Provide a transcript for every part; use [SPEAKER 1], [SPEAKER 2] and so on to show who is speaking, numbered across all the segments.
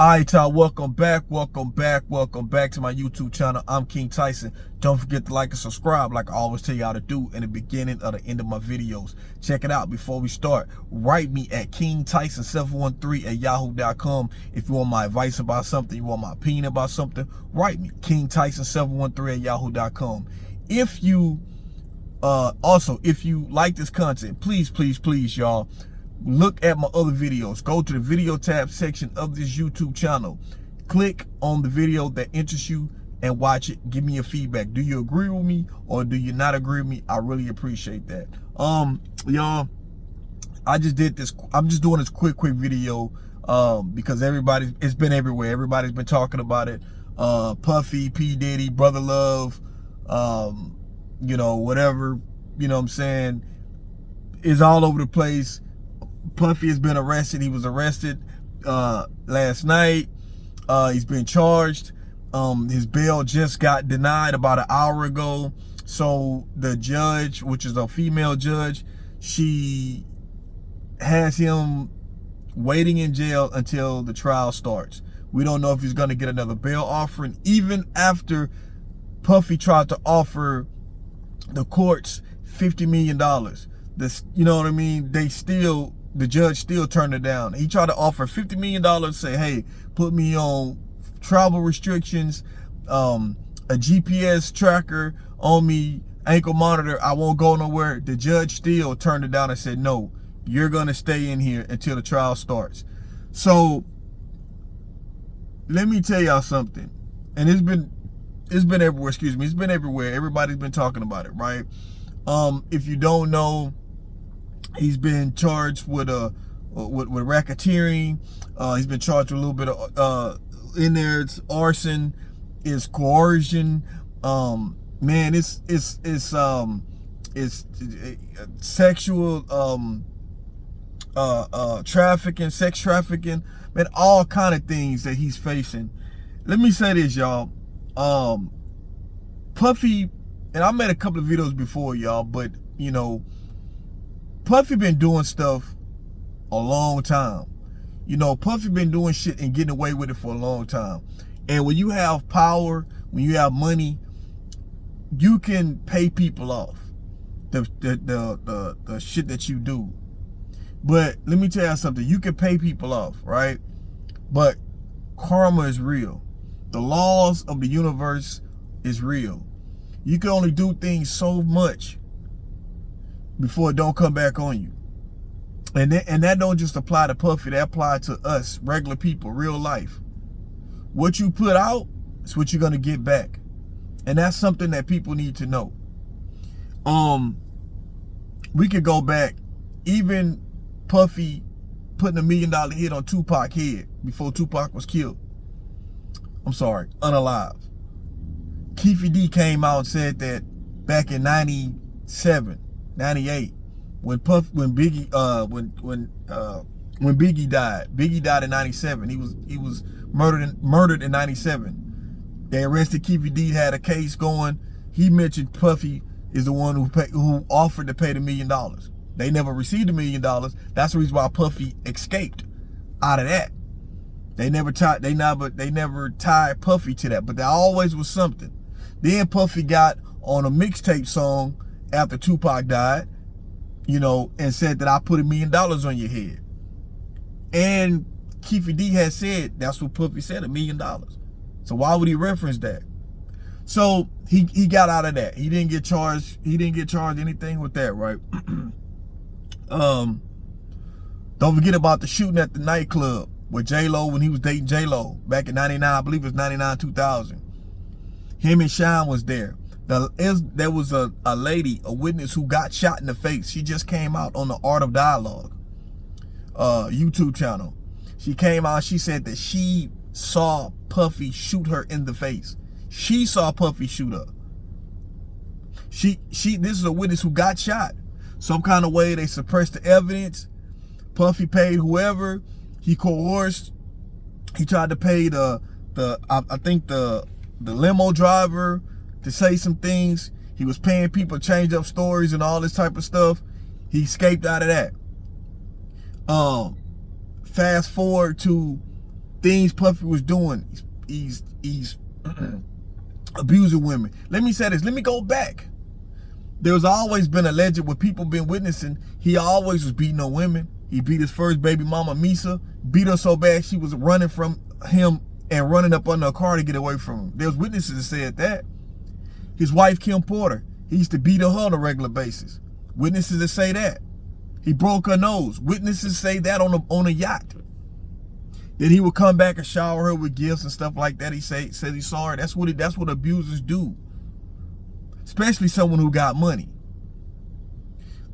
[SPEAKER 1] Alright, y'all, welcome back to my YouTube channel. I'm King Tyson. Don't forget to like and subscribe like I always tell y'all to do in the beginning or the end of my videos. Check it out before we start. Write me at kingtyson713@yahoo.com if you want my advice about something, you want my opinion about something. Write me, kingtyson713@yahoo.com. If you if you like this content, please y'all, look at my other videos. Go to the video tab section of this YouTube channel. Click on the video that interests you and watch it. Give me your feedback. Do you agree with me or do you not agree with me? I really appreciate that. Y'all, I just did this. I'm just doing this quick video because it's been everywhere. Everybody's been talking about it. Puffy, P. Diddy, Brother Love, you know, whatever, you know what I'm saying, is all over the place. Puffy has been arrested. He was arrested last night. He's been charged. His bail just got denied about an hour ago. So the judge, which is a female judge, she has him waiting in jail until the trial starts. We don't know if he's going to get another bail offering, even after Puffy tried to offer the courts $50 million. This, you know what I mean? The judge still turned it down. He tried to offer $50 million, say, hey, put me on travel restrictions, a GPS tracker on me, ankle monitor, I won't go nowhere. The judge still turned it down and said, no, you're gonna stay in here until the trial starts. So let me tell y'all something. And it's been everywhere, excuse me, it's been everywhere. Everybody's been talking about it, right? If you don't know, he's been charged with racketeering. He's been charged with a little bit of in there. It's arson, it's coercion. Man, it's sexual trafficking, sex trafficking, man, all kind of things that he's facing. Let me say this, y'all. Puffy, and I made a couple of videos before, y'all, but you know, Puffy been doing stuff a long time. You know, Puffy been doing shit and getting away with it for a long time. And when you have power, when you have money, you can pay people off the shit that you do. But let me tell you something, you can pay people off, right? But karma is real. The laws of the universe is real. You can only do things so much before it don't come back on you. And that don't just apply to Puffy, that apply to us, regular people, real life. What you put out is what you're gonna get back. And that's something that people need to know. We could go back, even Puffy putting $1 million hit on Tupac's head before Tupac was killed. I'm sorry, unalive. Cassie D came out and said that back in 97, 98, when Biggie died. Biggie died in 97. He was murdered in 97. They arrested Cassie D, had a case going. He mentioned Puffy is the one who offered to pay the $1 million. They never received the $1 million. That's the reason why Puffy escaped out of that. They never tied Puffy to that, but there always was something. Then Puffy got on a mixtape song after Tupac died, you know, and said that I put $1 million on your head. And Cassie D had said that's what Puffy said, $1 million. So why would he reference that? So he got out of that. He didn't get charged. He didn't get charged anything with that, right? Don't forget about the shooting at the nightclub with J-Lo when he was dating J-Lo back in 99, I believe it was 99, 2000. Him and Sean was there. There was a lady, a witness who got shot in the face. She just came out on the Art of Dialogue YouTube channel. She came out, she said that she saw Puffy shoot her in the face. She saw Puffy shoot her. This is a witness who got shot. Some kind of way they suppressed the evidence. Puffy paid whoever. He coerced. He tried to pay I think the limo driver to say some things. He was paying people to change up stories and all this type of stuff. He escaped out of that. Fast forward to things Puffy was doing. He's abusing women. Let me say this. Let me go back. There's always been alleged what people been witnessing. He always was beating on women. He beat his first baby mama, Misa. Beat her so bad she was running from him and running up under a car to get away from him. There's witnesses that said that. His wife, Kim Porter, he used to beat her on a regular basis. Witnesses that say that. He broke her nose. Witnesses say that on a yacht. Then he would come back and shower her with gifts and stuff like that. He says he saw her. That's what abusers do. Especially someone who got money.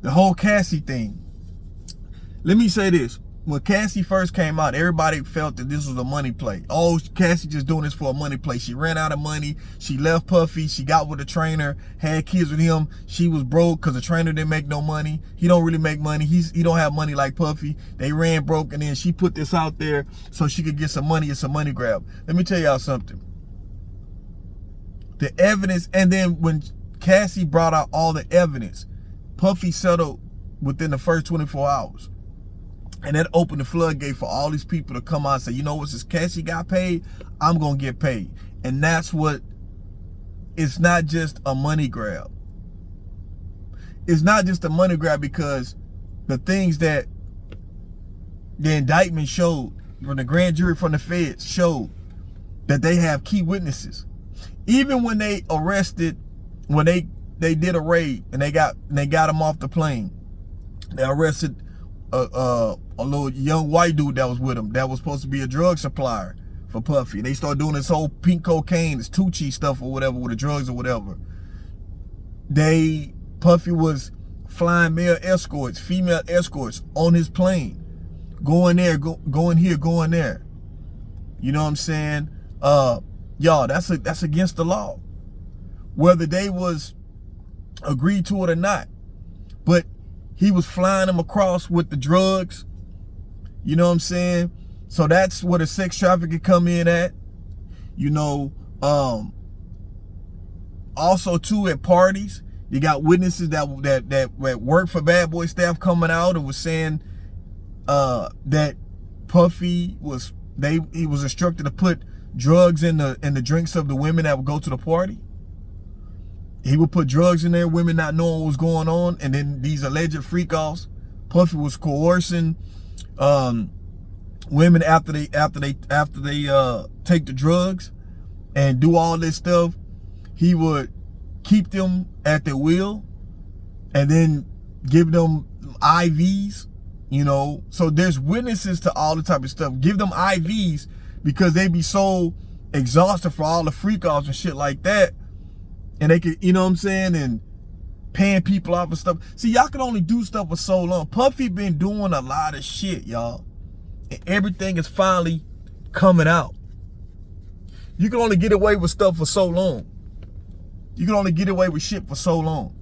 [SPEAKER 1] The whole Cassie thing. Let me say this. When Cassie first came out, everybody felt that this was a money play. Oh, Cassie just doing this for a money play. She ran out of money. She left Puffy. She got with a trainer, had kids with him. She was broke because the trainer didn't make no money. He don't really make money. He don't have money like Puffy. They ran broke, and then she put this out there so she could get some money. It's a money grab. Let me tell y'all something. The evidence, and then when Cassie brought out all the evidence, Puffy settled within the first 24 hours. And that opened the floodgate for all these people to come out and say, you know what, since Cassie got paid, I'm going to get paid. And that's what, it's not just a money grab. It's not just a money grab because the things that the indictment showed, when the grand jury from the feds showed that they have key witnesses. Even when they arrested, when they did a raid and they got him off the plane, they arrested a little young white dude that was with him that was supposed to be a drug supplier for Puffy. They started doing this whole pink cocaine, this Tucci stuff or whatever with the drugs or whatever. Puffy was flying male escorts, female escorts on his plane, going there, going here, going there. You know what I'm saying? Y'all, that's against the law, whether they was agreed to it or not. But he was flying them across with the drugs. You know what I'm saying? So that's where the sex trafficking come in at. You know, also too at parties, you got witnesses that work for Bad Boy staff coming out and was saying that Puffy he was instructed to put drugs in the drinks of the women that would go to the party. He would put drugs in there, women not knowing what was going on, and then these alleged freak-offs. Puffy was coercing women after they take the drugs and do all this stuff. He would keep them at their will and then give them IVs, you know. So there's witnesses to all the type of stuff. Give them IVs because they be so exhausted for all the freak-offs and shit like that. And they could, you know what I'm saying, and paying people off and stuff. See, y'all can only do stuff for so long. Puffy been doing a lot of shit, y'all. And everything is finally coming out. You can only get away with stuff for so long. You can only get away with shit for so long.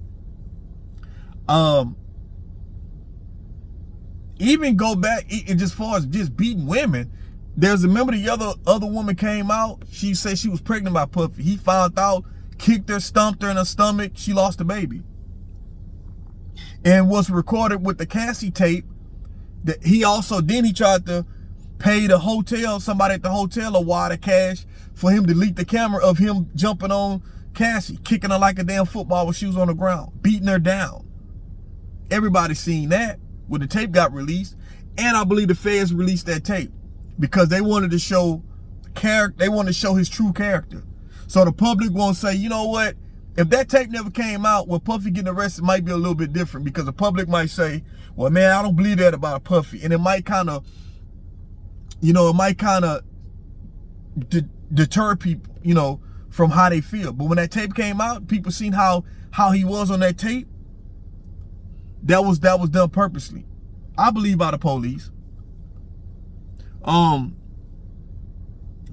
[SPEAKER 1] Even go back, as far as just beating women, remember the other woman came out, she said she was pregnant by Puffy. He found out, kicked her, stomped her in her stomach, she lost the baby. And was recorded with the Cassie tape that he tried to pay the hotel, somebody at the hotel, a wad of cash for him to delete the camera of him jumping on Cassie, kicking her like a damn football when she was on the ground, beating her down. Everybody seen that when the tape got released. And I believe the feds released that tape because they wanted to show his true character. So the public won't say, you know what, if that tape never came out, when Puffy getting arrested might be a little bit different, because the public might say, well, man, I don't believe that about Puffy. And it might kind of, you know, deter people, you know, from how they feel. But when that tape came out, people seen how he was on that tape. That was done purposely, I believe, by the police.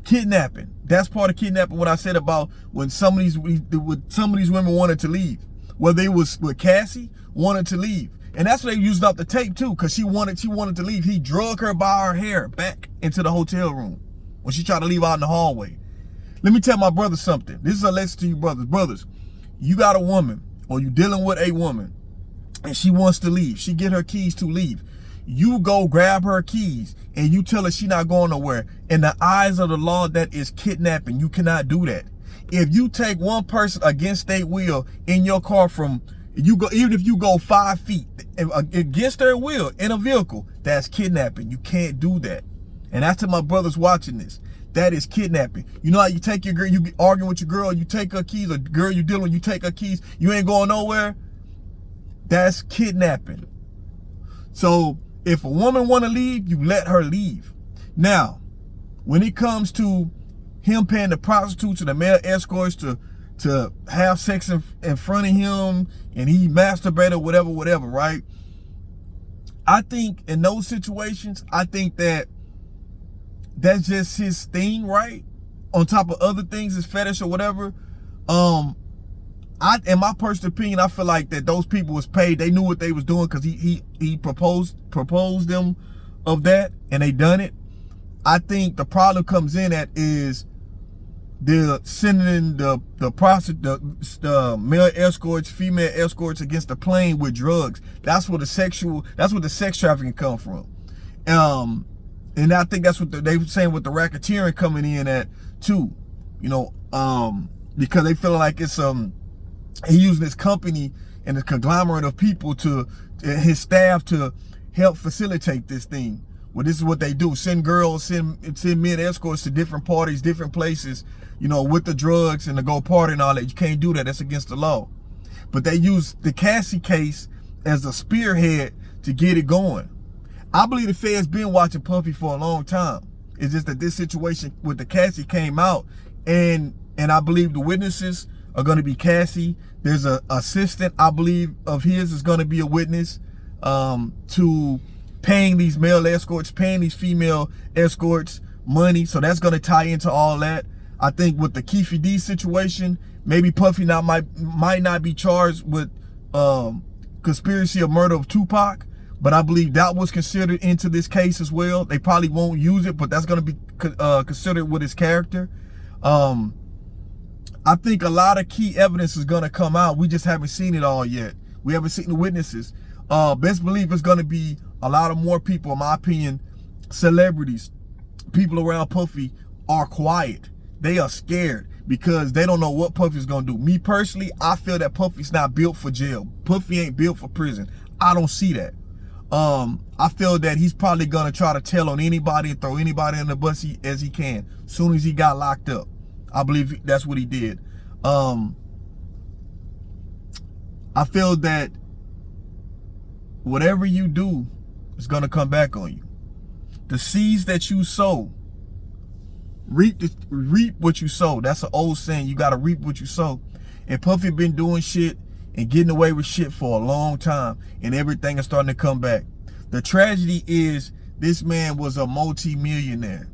[SPEAKER 1] Kidnapping. That's part of kidnapping. What I said about when some of these women wanted to leave, whether it was with Cassie, wanted to leave, and that's what they used up the tape too, because she wanted to leave. He drug her by her hair back into the hotel room when she tried to leave out in the hallway. Let me tell my brother something. This is a lesson to you brothers. Brothers, you got a woman, or you dealing with a woman, and she wants to leave. She get her keys to leave. you go grab her keys and you tell her she not going nowhere. In the eyes of the law, that is kidnapping. You cannot do that. If you take one person against their will in your car even if you go 5 feet against their will in a vehicle, that's kidnapping. You can't do that. And that's to my brothers watching this. That is kidnapping. You know how you take your girl, you arguing with your girl, you take her keys, or girl you dealing with, you take her keys, you ain't going nowhere? That's kidnapping. So if a woman want to leave, you let her leave. Now, when it comes to him paying the prostitutes and the male escorts to have sex in front of him, and he masturbated, whatever, right? I think in those situations, I think that's just his thing, right? On top of other things, his fetish or whatever. In my personal opinion, I feel like that those people was paid. They knew what they was doing because he proposed them of that, and they done it. I think the problem comes in at is they're sending the male escorts, female escorts against the plane with drugs. That's where the sex trafficking come from. And I think that's what they were saying with the racketeering coming in at too. You know, because they feel like it's he using his company and the conglomerate of people to his staff to help facilitate this thing. Well, this is what they do: send girls, send men escorts to different parties, different places, you know, with the drugs and to go party and all that. You can't do that. That's against the law. But they use the Cassie case as a spearhead to get it going. I believe the Fed's been watching Puffy for a long time. It's just that this situation with the Cassie came out, and I believe the witnesses are going to be Cassie. There's an assistant, I believe, of his is going to be a witness to paying these male escorts, paying these female escorts money. So that's going to tie into all that. I think with the Keefe D situation, maybe Puffy might not be charged with conspiracy of murder of Tupac, but I believe that was considered into this case as well. They probably won't use it, but that's going to be considered with his character. I think a lot of key evidence is going to come out. We just haven't seen it all yet. We haven't seen the witnesses. Best believe it's going to be a lot of more people, in my opinion, celebrities, people around Puffy are quiet. They are scared because they don't know what Puffy's going to do. Me personally, I feel that Puffy's not built for jail. Puffy ain't built for prison. I don't see that. I feel that he's probably going to try to tell on anybody and throw anybody in the bus as he can, soon as he got locked up. I believe that's what he did. I feel that whatever you do is going to come back on you. The seeds that you sow, reap what you sow. That's an old saying. You got to reap what you sow. And Puffy been doing shit and getting away with shit for a long time, and everything is starting to come back. The tragedy is this man was a multi-millionaire,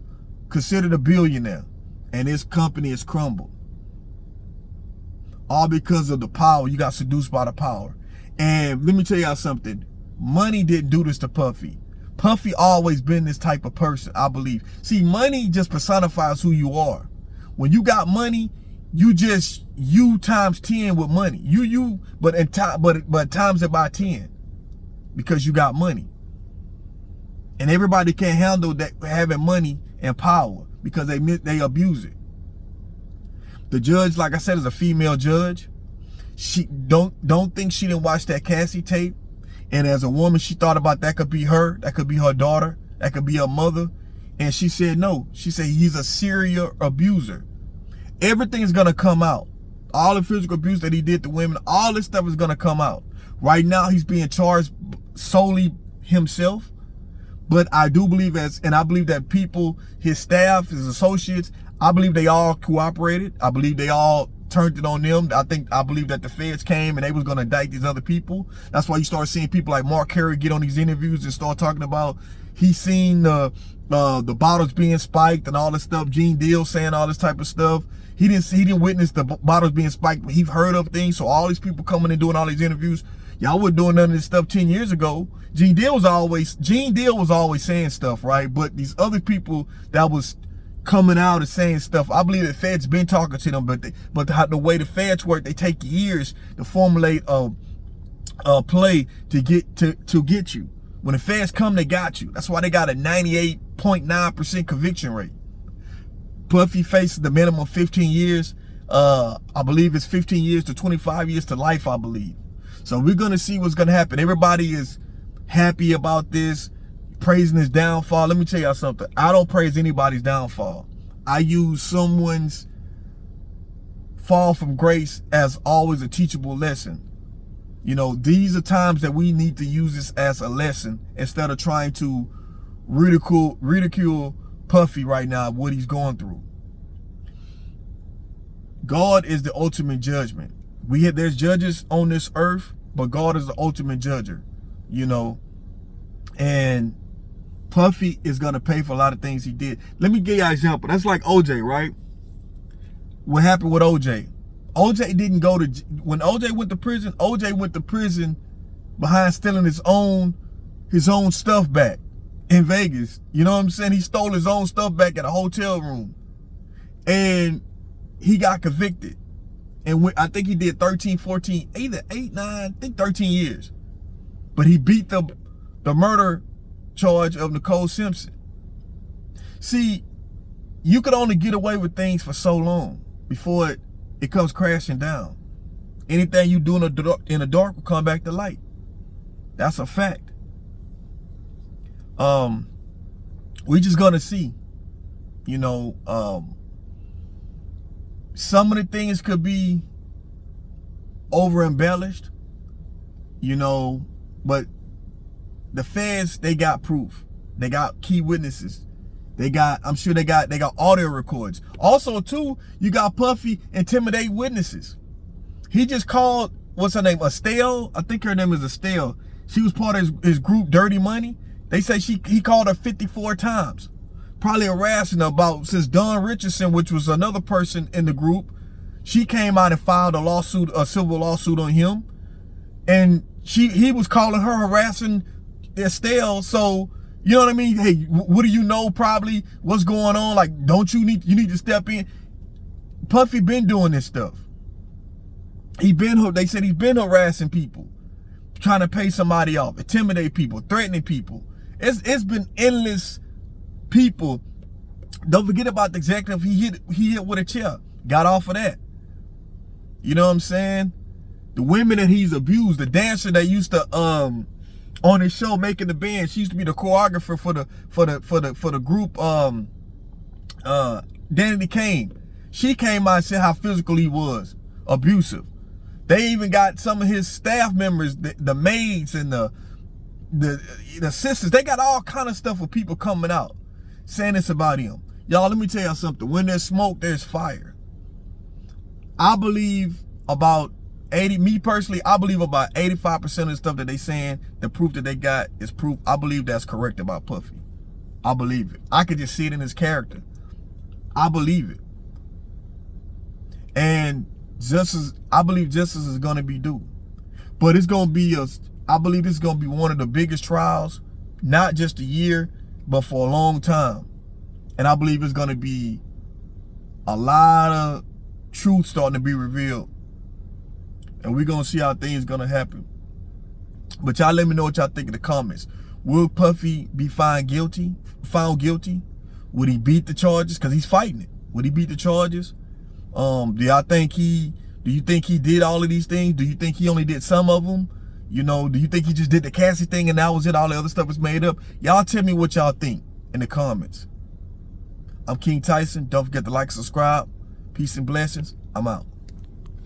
[SPEAKER 1] considered a billionaire, and his company has crumbled. All because of the power. You got seduced by the power. And let me tell y'all something. Money didn't do this to Puffy. Puffy always been this type of person, I believe. See, money just personifies who you are. When you got money, you times 10 with money. But times it by 10 because you got money. And everybody can't handle that, having money and power, because they abuse it. The judge, like I said, is a female judge. She don't think she didn't watch that Cassie tape. And as a woman, she thought about that could be her, that could be her daughter, that could be her mother. And she said no. She said he's a serial abuser. Everything's gonna come out. All the physical abuse that he did to women, all this stuff is gonna come out. Right now, he's being charged solely himself. But I do believe I believe that people, his staff, his associates, I believe they all cooperated. I believe they all turned it on them. I believe that the feds came and they was gonna indict these other people. That's why you start seeing people like Mark Carey get on these interviews and start talking about he seen the bottles being spiked and all this stuff. Gene Deal saying all this type of stuff. He didn't witness the bottles being spiked, but he heard of things. So all these people coming and doing all these interviews. Y'all wasn't doing none of this stuff 10 years ago. Gene Deal was always saying stuff, right? But these other people that was coming out and saying stuff, I believe the feds been talking to them, but the way the feds work, they take years to formulate a play to get you. When the feds come, they got you. That's why they got a 98.9% conviction rate. Puffy faces the minimum 15 years. I believe it's 15 years to 25 years to life, I believe. So we're going to see what's going to happen. Everybody is happy about this, praising his downfall. Let me tell y'all something. I don't praise anybody's downfall. I use someone's fall from grace as always a teachable lesson. You know, these are times that we need to use this as a lesson instead of trying to ridicule Puffy right now, what he's going through. God is the ultimate judgment. There's judges on this earth, but God is the ultimate judger, you know. And Puffy is going to pay for a lot of things he did. Let me give you an example. That's like OJ, right? What happened with OJ? OJ didn't go to, when OJ went to prison behind stealing his own stuff back in Vegas. You know what I'm saying? He stole his own stuff back at a hotel room. And he got convicted. And I think he did 13, 14, either 8, 9, I think 13 years. But he beat the murder charge of Nicole Simpson. See, you could only get away with things for so long before it comes crashing down. Anything you do in the dark will come back to light. That's a fact. We just gonna see, you know, some of the things could be over embellished, you know, but the feds, they got proof. They got key witnesses. I'm sure they got audio records. Also, too, you got Puffy intimidate witnesses. He just called, what's her name, Estelle? I think her name is Estelle. She was part of his group, Dirty Money. They say he called her 54 times. Probably harassing her about, since Dawn Richardson, which was another person in the group, she came out and filed a civil lawsuit on him. And he was calling her harassing Estelle. So, you know what I mean? Hey, what do you know probably what's going on? Like, you need to step in. Puffy been doing this stuff. They said he's been harassing people, trying to pay somebody off, intimidate people, threatening people. It's been endless people. Don't forget about the executive he hit with a chair. Got off of that. You know what I'm saying? The women that he's abused, the dancer that used to on his show making the band, she used to be the choreographer for the group Danny Kane. She came out and said how physical he was, abusive. They even got some of his staff members, the maids and the sisters. They got all kind of stuff with people coming out saying this about him. Y'all, let me tell y'all something. When there's smoke, there's fire. I believe about me personally, I believe about 85% of the stuff that they saying, the proof that they got is proof. I believe that's correct about Puffy. I believe it. I could just see it in his character. I believe it. And I believe justice is going to be due. But it's going to be I believe this is going to be one of the biggest trials, not just a year, but for a long time. And I believe it's going to be a lot of truth starting to be revealed. And we're going to see how things going to happen. But y'all let me know what y'all think in the comments. Will Puffy be found guilty? Would he beat the charges? Because he's fighting it. Would he beat the charges? Do you think he did all of these things? Do you think he only did some of them? You know, do you think he just did the Cassie thing and that was it? All the other stuff was made up? Y'all tell me what y'all think in the comments. I'm King Tyson. Don't forget to like, subscribe. Peace and blessings. I'm out.